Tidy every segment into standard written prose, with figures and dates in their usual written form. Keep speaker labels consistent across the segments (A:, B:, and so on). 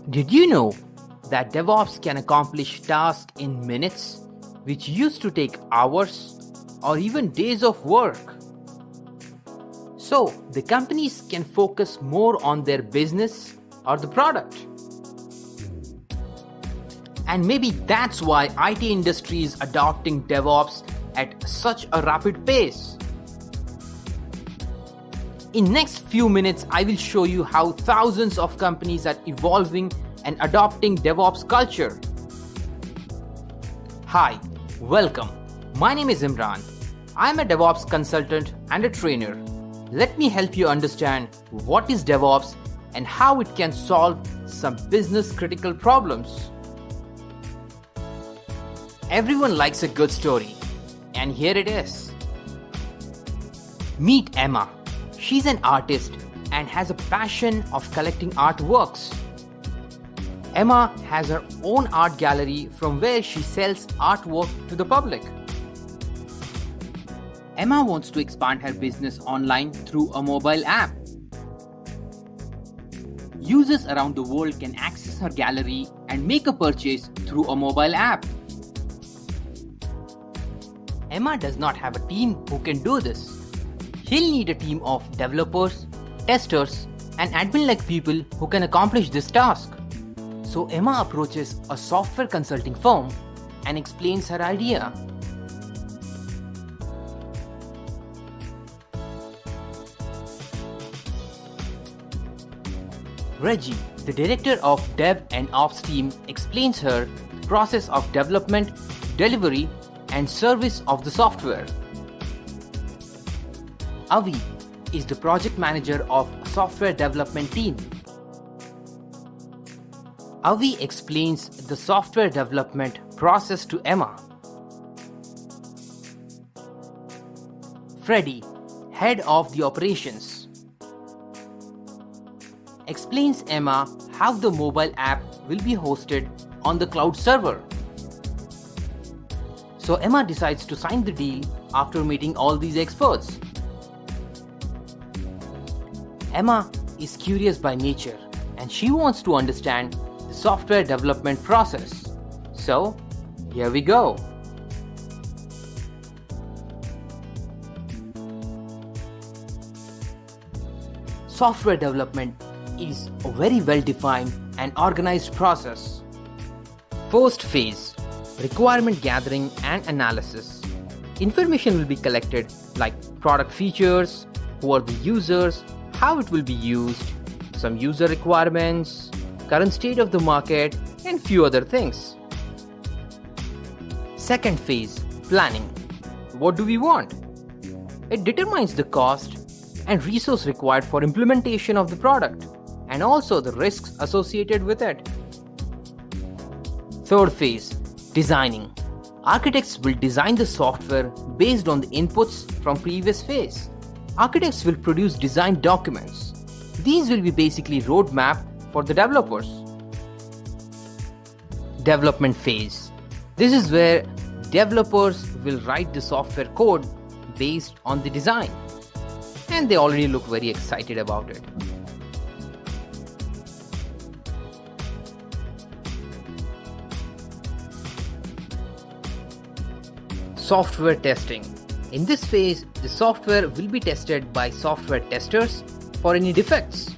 A: Did you know that DevOps can accomplish tasks in minutes, which used to take hours or even days of work? So, the companies can focus more on their business or the product. And maybe that's why IT industry is adopting DevOps at such a rapid pace. In next few minutes, I will show you how thousands of companies are evolving and adopting DevOps culture. Hi, welcome. My name is Imran. I am a DevOps consultant and a trainer. Let me help you understand what is DevOps and how it can solve some business critical problems. Everyone likes a good story, and here it is. Meet Emma. She's an artist and has a passion of collecting artworks. Emma has her own art gallery from where she sells artwork to the public. Emma wants to expand her business online through a mobile app. Users around the world can access her gallery and make a purchase through a mobile app. Emma does not have a team who can do this. He'll need a team of developers, testers, and admin-like people who can accomplish this task. So Emma approaches a software consulting firm and explains her idea. Reggie, the director of Dev and Ops team, explains her the process of development, delivery, and service of the software. Avi is the project manager of software development team. Avi explains the software development process to Emma. Freddie, head of the operations, explains Emma how the mobile app will be hosted on the cloud server. So Emma decides to sign the deal after meeting all these experts. Emma is curious by nature and she wants to understand the software development process. So, here we go. Software development is a very well-defined and organized process. First phase, requirement gathering and analysis. Information will be collected like product features, who are the users, how it will be used, some user requirements, current state of the market, and few other things. Second phase, planning. What do we want? It determines the cost and resource required for implementation of the product and also the risks associated with it. Third phase, designing. Architects will design the software based on the inputs from previous phase. Architects will produce design documents. These will be basically roadmap for the developers. Development phase. This is where developers will write the software code based on the design. And they already look very excited about it. Software testing. In this phase, the software will be tested by software testers for any defects.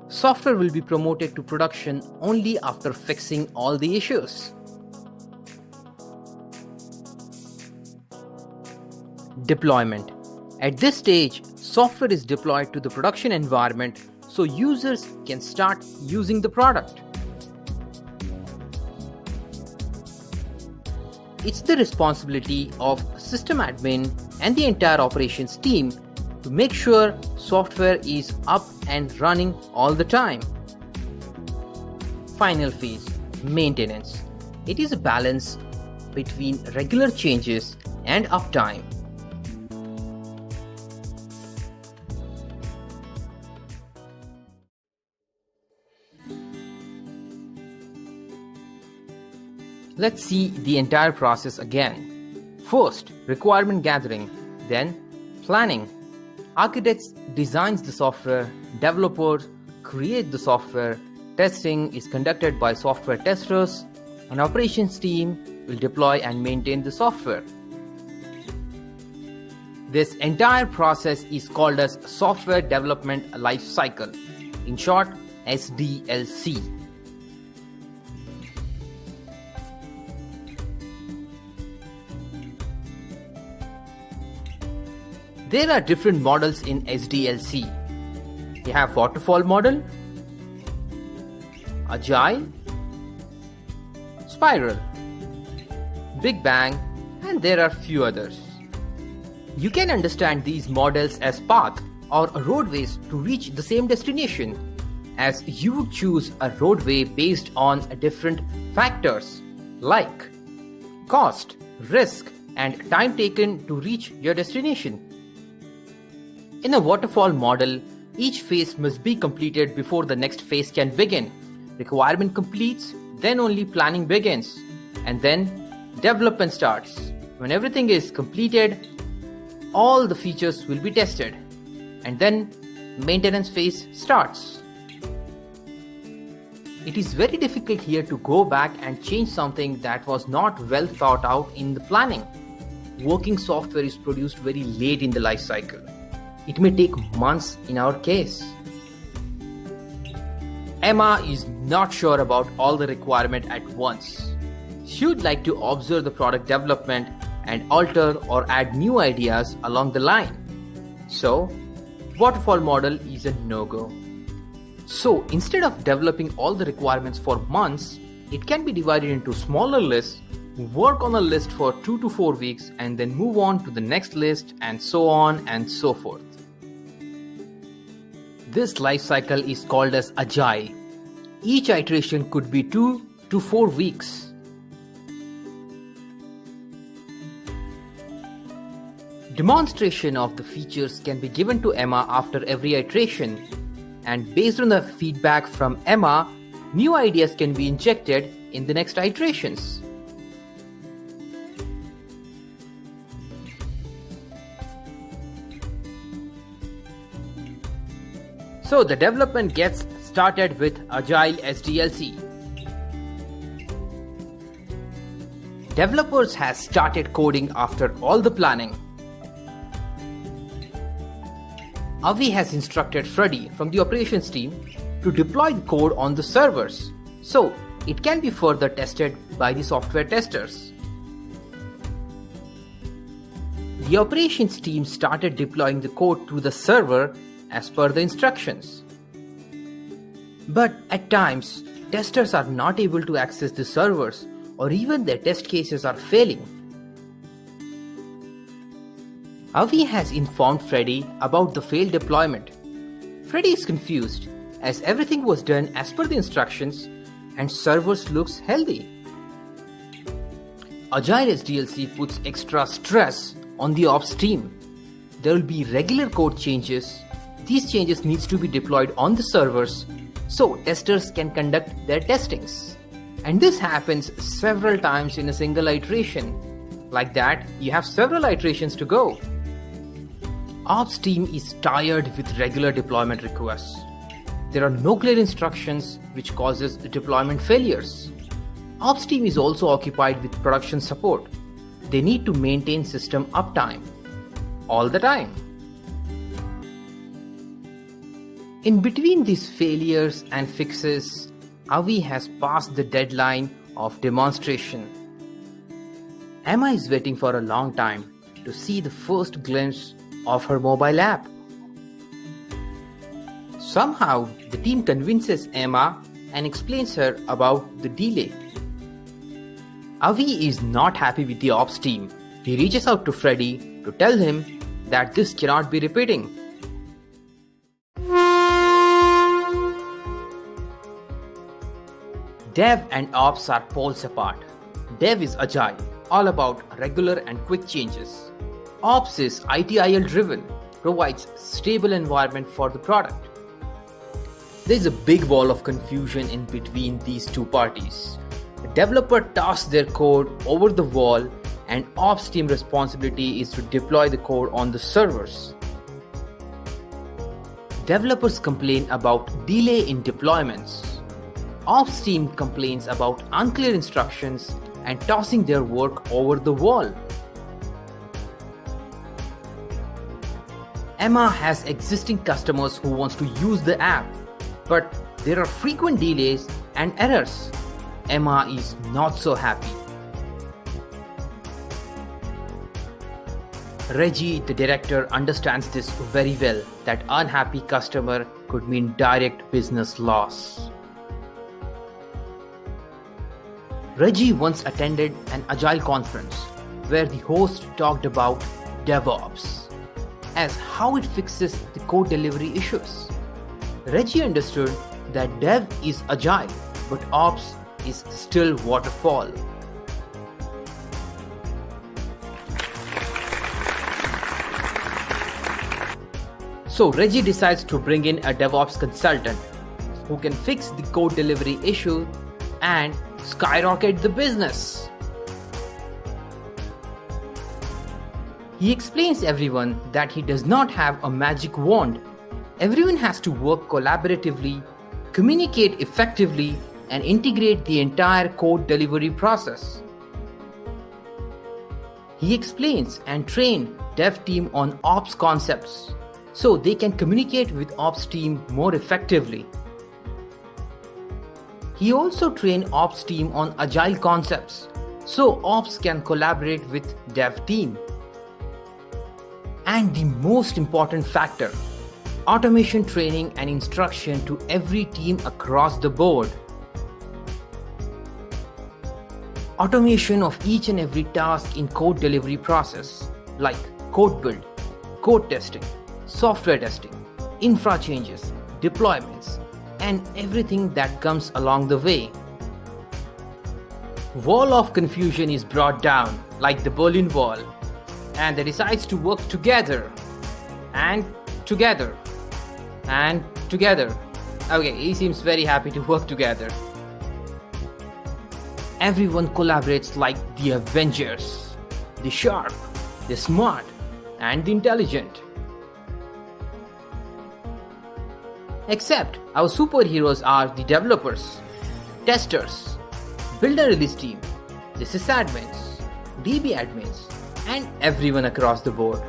A: Software will be promoted to production only after fixing all the issues. Deployment. At this stage, software is deployed to the production environment so users can start using the product. It's the responsibility of system admin and the entire operations team to make sure software is up and running all the time. Final phase, maintenance. It is a balance between regular changes and uptime. Let's see the entire process again. First, requirement gathering, then planning. Architects designs the software, developers create the software, Testing is conducted by software testers. An operations team will deploy and maintain the software. This entire process is called as Software Development Life Cycle, in short SDLC. There are different models in SDLC. We have waterfall model, agile, spiral, big bang, and there are few others. You can understand these models as path or roadways to reach the same destination, as you would choose a roadway based on different factors like cost, risk, and time taken to reach your destination. In a waterfall model, each phase must be completed before the next phase can begin. Requirement completes, then only planning begins, and then development starts. When everything is completed, all the features will be tested, and then maintenance phase starts. It is very difficult here to go back and change something that was not well thought out in the planning. Working software is produced very late in the life cycle. It may take months in our case. Emma is not sure about all the requirement at once. She would like to observe the product development and alter or add new ideas along the line. So, waterfall model is a no-go. So, instead of developing all the requirements for months, it can be divided into smaller lists, work on a list for 2 to 4 weeks, and then move on to the next list, and so on and so forth. This life cycle is called as agile. Each iteration could be 2 to 4 weeks. Demonstration of the features can be given to Emma after every iteration, and based on the feedback from Emma, new ideas can be injected in the next iterations. So the development gets started with Agile SDLC. Developers has started coding after all the planning. Avi has instructed Freddy from the operations team to deploy the code on the servers, so it can be further tested by the software testers. The operations team started deploying the code to the server as per the instructions. But at times, testers are not able to access the servers, or even their test cases are failing. Avi has informed Freddy about the failed deployment. Freddy is confused as everything was done as per the instructions and servers looks healthy. Agile SDLC puts extra stress on the ops team. There will be regular code changes. These changes needs to be deployed on the servers so testers can conduct their testings. And this happens several times in a single iteration. Like that, you have several iterations to go. Ops team is tired with regular deployment requests. There are no clear instructions, which causes deployment failures. Ops team is also occupied with production support. They need to maintain system uptime all the time. In between these failures and fixes, Avi has passed the deadline of demonstration. Emma is waiting for a long time to see the first glimpse of her mobile app. Somehow, the team convinces Emma and explains her about the delay. Avi is not happy with the ops team. He reaches out to Freddy to tell him that this cannot be repeating. Dev and ops are poles apart. Dev is agile, all about regular and quick changes. Ops is ITIL driven, provides stable environment for the product. There is a big wall of confusion in between these two parties. The developer tosses their code over the wall and ops team responsibility is to deploy the code on the servers. Developers complain about delay in deployments. Ops team complains about unclear instructions and tossing their work over the wall. Emma has existing customers who want to use the app, but there are frequent delays and errors. Emma is not so happy. Reggie, the director, understands this very well, that unhappy customer could mean direct business loss. Reggie once attended an agile conference where the host talked about DevOps as how it fixes the code delivery issues. Reggie understood that Dev is agile, but Ops is still waterfall. So Reggie decides to bring in a DevOps consultant who can fix the code delivery issue and skyrocket the business. He explains everyone that he does not have a magic wand. Everyone has to work collaboratively, communicate effectively, and integrate the entire code delivery process. He explains and trains dev team on ops concepts so they can communicate with ops team more effectively. He also trains ops team on agile concepts so ops can collaborate with dev team. And the most important factor, automation training and instruction to every team across the board. Automation of each and every task in code delivery process like code build, code testing, software testing, infra changes, deployments, and everything that comes along the way. Wall of confusion is brought down like the Berlin Wall, and they decide to work together and together and together. Okay, he seems very happy to work together. Everyone collaborates like the Avengers, the sharp, the smart, and the intelligent. Except our superheroes are the developers, testers, builder release team, the sysadmins, DB admins, and everyone across the board.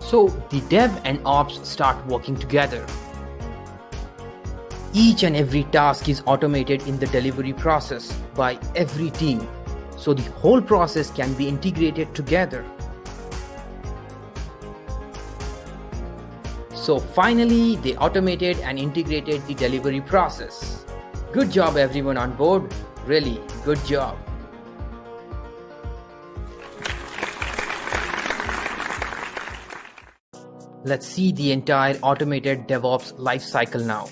A: So the dev and ops start working together. Each and every task is automated in the delivery process by every team, so the whole process can be integrated together. So finally, they automated and integrated the delivery process. Good job everyone on board, really good job. Let's see the entire automated DevOps lifecycle now.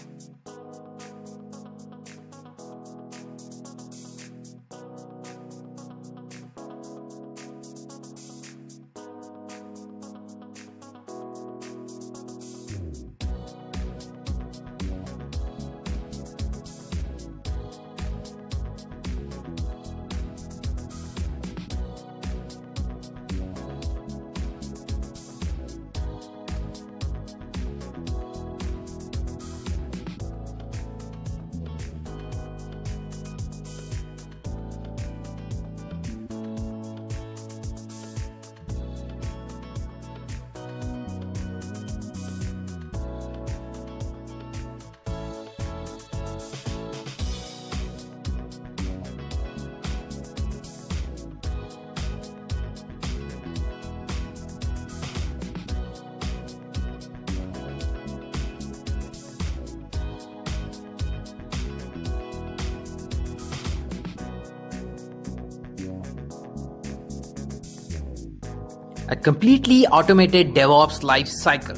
A: A completely automated DevOps life cycle.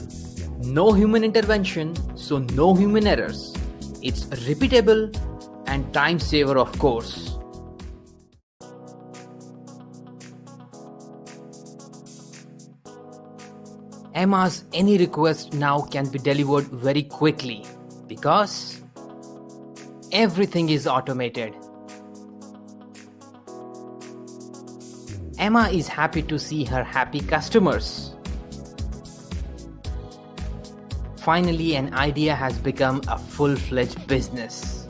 A: No human intervention, so no human errors. It's repeatable and time saver, of course. Emma's any request now can be delivered very quickly because everything is automated. Emma is happy to see her happy customers. Finally, an idea has become a full-fledged business.